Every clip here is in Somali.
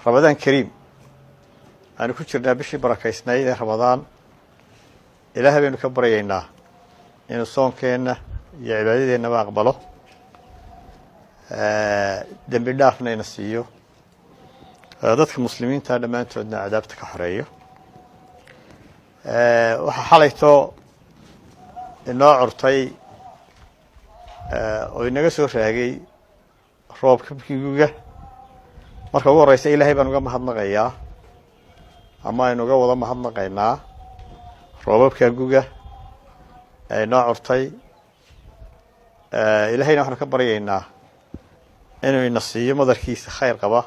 رمضان كريم أنا كنت شرنا بشي بركة سنايد رمضان إلهي بينو كبرينا إنه الصوم كينا يعبادي إنه ما أقبله دم بالله فينا نسيو dadka muslimiinta dhamaantoodna cadaabta ka xoreeyo waxa xalayto inoo curtay oo inaga soo raagay roobka bigiga marka ugu horeysa Ilaahay baan uga mahadnaqayaa ama aynu uga wada mahadnaqaynaa roobabka guga ee inoo curtay Ilaahayna waxaan ka baryaynaa inuu ina siiyo madarkiisa khayr qaba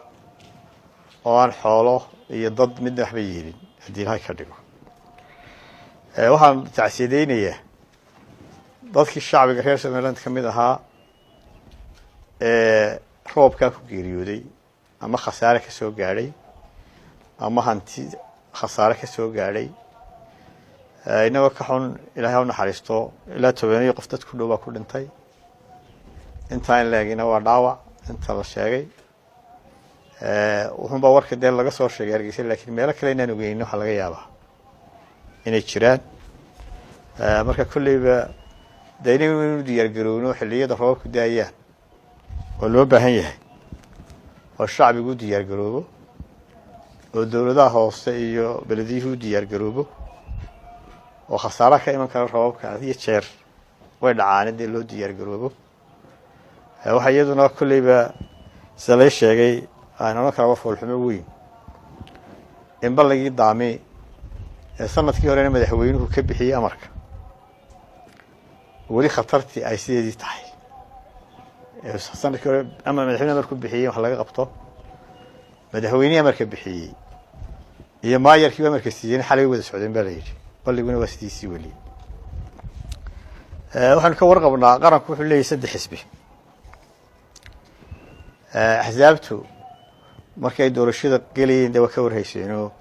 oo aan xoolo iyo dad mid waxba yeelin hadii Ilaahay ka dhigo waxaan tacsiideynayaa dadkii shacbiga reer Soomaaliland kamid ahaa roobka ku geeriyooday ama khasaare ka soo gaaray ama hanti khasaare ka soo gaaray inagoo ka xun Ilaahay u naxariisto ilaa 12 qof dad ku dhow ku dhintay intaan laagina waa dhaawac inta la sheegay wuxuu baa warka deel laga soo sheegay argaysa laakiin meel kale inaan ogeyn waxa laga yaabaa inay jiraan marka kulliba daynaynu diyaar garowno xilliyada roobku daayaan oo loo baahan yahay oo shacbigu diyaar garoobo oo dawladaha hoose iyo belediyuhu diyaar garoobo oo khasaare ka iman kara roobka iyo jeer way dhacaan in loo diyaar garoobo waxa iyaduna kulliba salay sheegay أنا كلا وفول حموين إن بلغي دامي سنة كي هرنا مدحوينه كبحي أمريكا ولي خطرتي أي سيدي تحي سنة كي أما مدحوين أمريكا بحي وحلاقي قبطه مدحويني أمريكا بحي هي ما يركب أمريكا السيدين حالي وذا سعودين بلاير بلغونا وسديسي ولي وحن كورقة بنا قرن كوح اللي يسد حسبي أحزابته markay doorashada galiyeen daba ka warhaysiino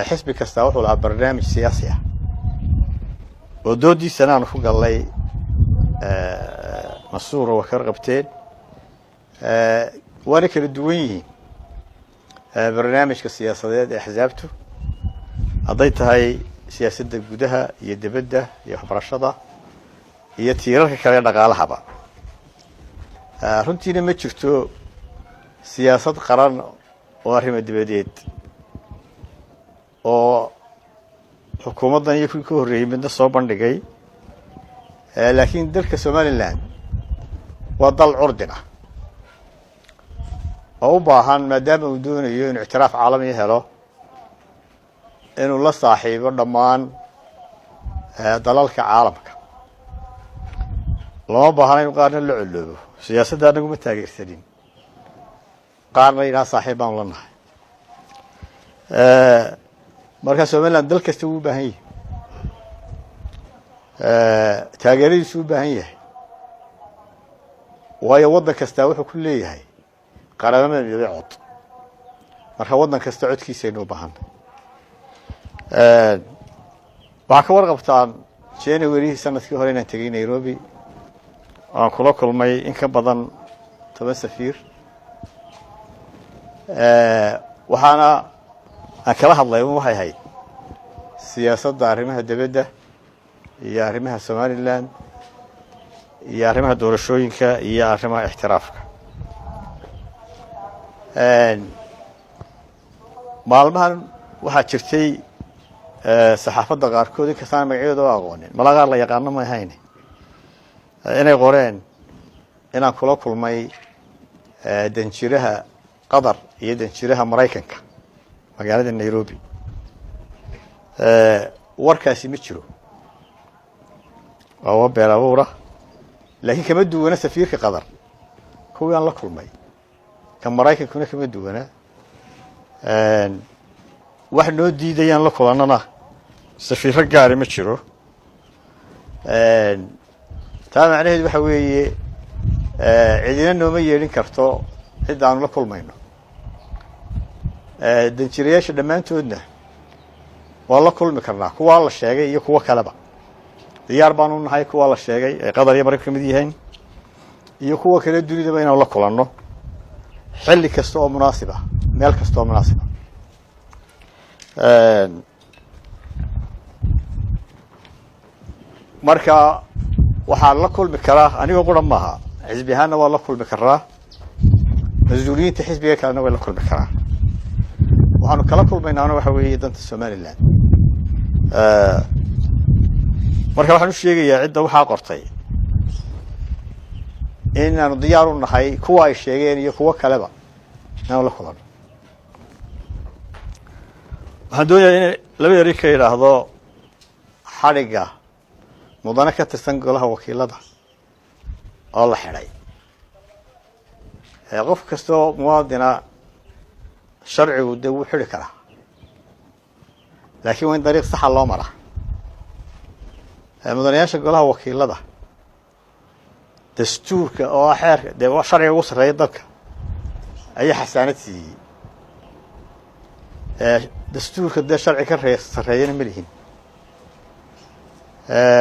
xisbi kasta wuxuu lahaa barnaamij siyaasi ah oo doodiisana aanu ku galay masuura oo ka qabteen waana kala duwan yihiin barnaamijka siyaasadeed ee axsaabtu haday tahay siyaasadda gudaha iyo dibadda iyo waxbarashada iyo tiirarka kale dhaqaalahaba runtiina ma jirto siyaasad qaran oo arrimo dibadeed oo xukuumaddan iyo kuwii ka horreeyay midna soo bandhigay laakiin dalka Soomaaliland waa dal curdin ah oo u baahan maadaama uu doonayo inuu ictiraaf caalami helo inuu la saaxiibo dhammaan dalalka caalamka loo baahan inuu qaarna la culoobo siyaasadda anagu ma taageersanin qaarna ilaa saaxiibaan la nahay marka Soomaaliland dal kasta uu baahan yahay taageeradiisu u baahan yahay waayo waddan kasta wuxuu ku leeyahay qaranimo iyo cod marka waddan kasta codkiisa inuu baahan waxa ka warqabtaan January sanadkii hore inaan tagay Nairobi aan kula kulmay in ka badan 10 safiir waxaana aan kala hadlay waxay ahayd siyaasadda arrimaha dibadda iyo arrimaha Soomaaliland iyo arrimaha doorashooyinka iyo arrimaha ixtiraafka maalmahan waxaa jirtay saxaafadda qaarkood ka saan magacyadooda aqoonin malaga la yaqaan ma ahayn inay qoreen inaan kula kulmay danjiraha قدر يدنشرها مريكنك مقالة النيروبي وركاسي متشرو وهو بيلاورة لكن كمدو وانا سفير كقدر هو يان لكل مي كان مريكن كنا كمدو وانا واحد نودي ديان لكل انا سفير قاري متشرو تابع عليه بحوي عيدنا انه ميلين كرتو إذا أنا لكل مينو دنشرياش دمانتودنا والله كل مكرنا كوا الله الشيء يكوا كلبا ديار بانون هاي كوا الله الشيء قدر يبرك في مديهين يكوا كل الدنيا بين الله كلنا حل كسوة مناسبة meel kastoo munaasiba marka waxaa la kulmi karaa anigoo quran maaha xisbi ahaanna waa la kulmi karaa mas-uuliyiinta xisbiga kalena way la kulmi karaa waxaanu kala kulmaynaana waxa weeye danta somaliland marka waxaan u sheegayaa cidda waxaa qortay inaanu diyaar u nahay kuwa ay sheegeen iyo kuwo kaleba inaanu la kulano waxaan doonayaa in laba eri ka yidhaahdo xadhigga mudane ka tirsan golaha wakiilada oo la xidhay qof kastoo muwaadina sharcigu dee wuu xidhi karaa laakiin waa in dariiq saxa loo maraa mudanayaasha golaha wakiilada dastuurka oo ah xeerka dee sharciga ugu sarreeya dalka ayaa xasaanad siiyey dastuurka dee sharci ka sarreeyana ma lihin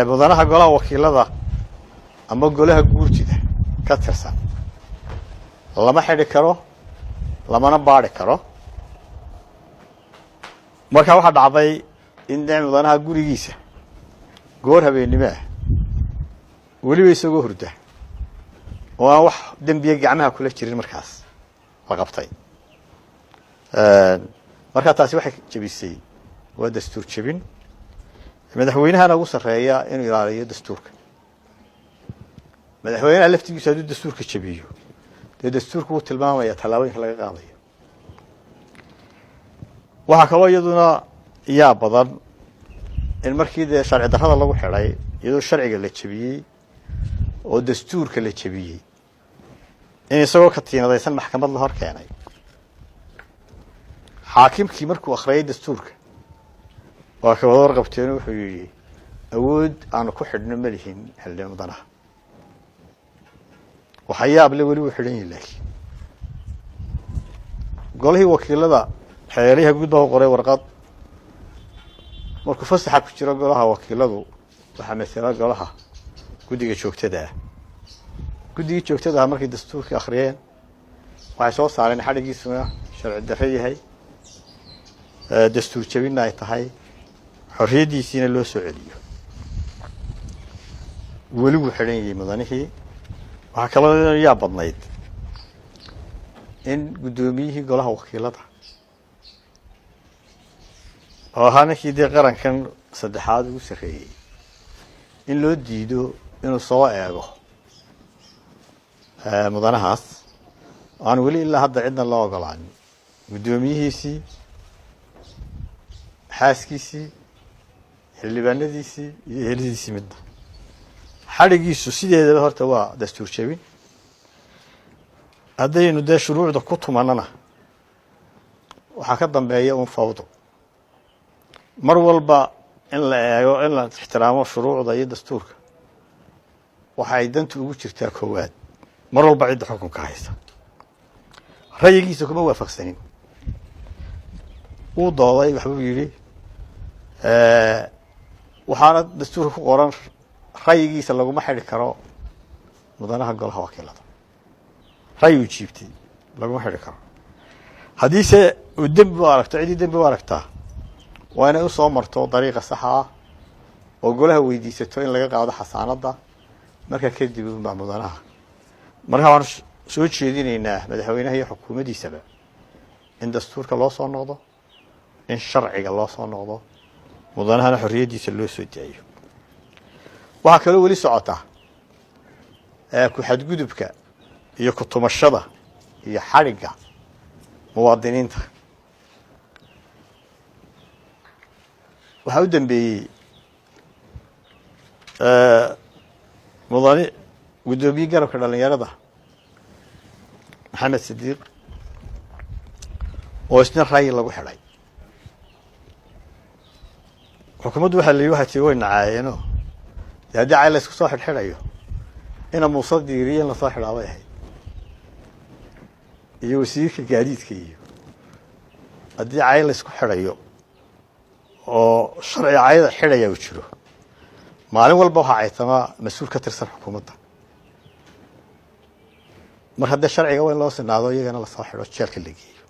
mudanaha golaha wakiilada ama golaha guurtida ka tirsan lama xidhi karo lamana baadhi karo marka waxaa dhacday in mudanaha gurigiisa goor habeennimo ah weliba isagoo hurda oo aan wax dembiya gacmaha kula jirin markaas la qabtay markaa taasi waxay jebisay waa dastuur jebin madaxweynahana ugu sarreeya inuu ilaaliyo dastuurka madaxweynaha laftigiisu hadduu dastuurka jebiyo dee dastuurku wuu tilmaamaya tallaabooyinka laga qaadayo waxaa kaloo iyaduna yaa badan in markii dee sharci darrada lagu xidhay iyadoo sharciga la jebiyey oo dastuurka la jebiyey in isagoo ka tiinadaysan maxkamad la hor keenay xaakimkii markuu akhriyay dastuurka waa ka wada warqabteenu wuxuu yidhi awood aanu ku xidhno ma lihin xildhibaan mudanaha waxa yaable weli wuu xidhan yihin laakiin golihii wakiilada xeeryaha guud baa u qoray warqad markuu fasaxa ku jiro golaha wakiiladu waxaa masala golaha guddiga joogtada ah guddigii joogtada ah markay dastuurkii akhriyeen waxay soo saareen xadhigiisuna sharci darre yahay dastuur jebinna ay tahay xorriyaddiisiina loo soo celiyo weli wuu xidhan yahay mudanihii waxaa kaloo yaa badnayd in guddoomiyihii golaha wakiilada oo ahaa ninkii dee qarankan saddexaad ugu sarreeyey in loo diido inuu soo eego mudanahaas aan weli ilaa hadda cidna loo ogolaanin guddoomiyihiisii xaaskiisii xildhibaanadiisii iyo eheladiisii midna xadhigiisu sideedaba horta waa dastuur jebin haddaynu dee shuruucda ku tumanana waxaa ka dambeeya un fawdo mar walba in la eego in la ixtiraamo shuruucda iyo dastuurka waxa ay dantu ugu jirtaa koowaad mar walba cidda xukunka haysa rayigiisa kuma waafaqsanin wuu dooday waxbuu yidhi waxaana dastuurka ku qoran rayigiisa laguma xidhi karo mudanaha golaha wakiilada rayi uu jiibtay laguma xidhi karo haddiise uu dembi u aragto ciddii dembi u aragtaa waa inay usoo marto dariiqa saxa ah oo golaha weydiisato in laga qaado xasaanadda markaa kadib unbaa mudanaha markaa waanu soo jeedinaynaa madaxweynaha iyo xukuumaddiisaba in dastuurka loo soo noqdo in sharciga loo soo noqdo mudanahana xorriyaddiisa loo soo daayo waxaa kaloo weli socota ku-xadgudubka iyo ku-tumashada iyo xadhigga muwaadiniinta waxaa u dambeeyey mudane guddoomiye garabka dhallinyarada maxamed sidiiq oo isna rayi lagu xidhay xukuumaddu waxaa la yidhi waxaa tii way nacaayeenoo dee haddii cay la isku soo xidhxidhayo ina muuse diiriye in lasoo xidhaa bay ahayd iyo wasiirka gaadiidka iyo haddii cay la isku xidhayo oo sharci cayda xidhaya uu jiro maalin walba waxaa caytamaa mas-uul ka tirsan xukuumadda mar haddee sharciga waa in loo sinaado iyagana lasoo xidho jeelka la geeyo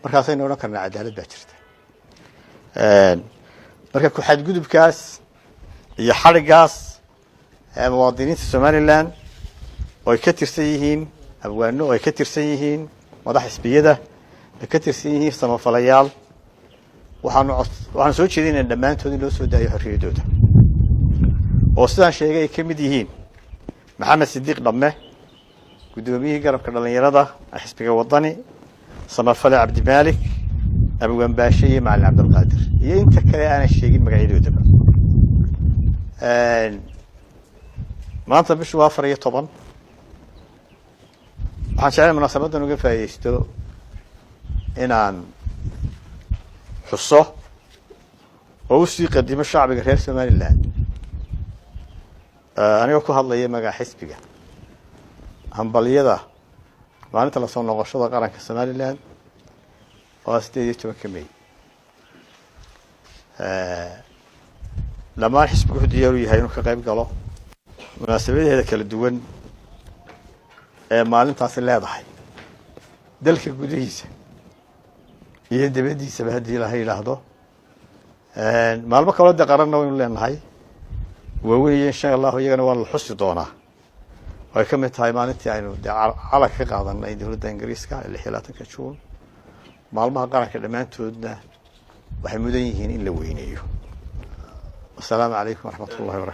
markaasaynu odhan karnaa cadaalad baa jirta marka ku-xadgudubkaas iyo xadhigaas muwaadiniinta somalilan oo ay ka tirsan yihiin abwaano oo ay ka tirsan yihiin madax xisbiyada ay ka tirsan yihiin samafalayaal waxaanu soo jeedinayna dhammaantood in loo soo daayo xorriyaddooda oo sidaan sheegay ay ka mid yihiin maxamed sidiiq dhamme guddoomiyihii garabka dhallinyarada xisbiga wadani samafale cabdimaalik abwaan baashe iyo macalin cabdilqaadir iyo inta kale aanan sheegin magacyadoodaba maanta bishu waa 14 waxaan jeclay munaasabadan uga faa'iidaysto inaan xuso oo u sii qadimo shacbiga reer somaliland anigoo ku hadlaya magaca xisbiga hambaliyada maalinta la soo noqoshada qaranka somaliland oo 18 May dhammaan xisbigu wuxuu diyaar u yahay inuu ka qayb galo munaasabadeeda kala duwan ee maalintaasi leedahay dalka gudihiisa iyo dibadiisaba haddii la yidhaahdo maalmo kaloo de qaranna waynu leenahay waaweyn insha allah iyagana waa la xusi doonaa oo ay ka mid tahay maalintii aynu de calanka ka qaadanay dowladda ingiriiska 26 Juun maalmaha qaranka dhammaantoodna waxay mudan yihiin in la weyneeyo. Assalaamu calaykum waraxmatullaahi wabarakaatu.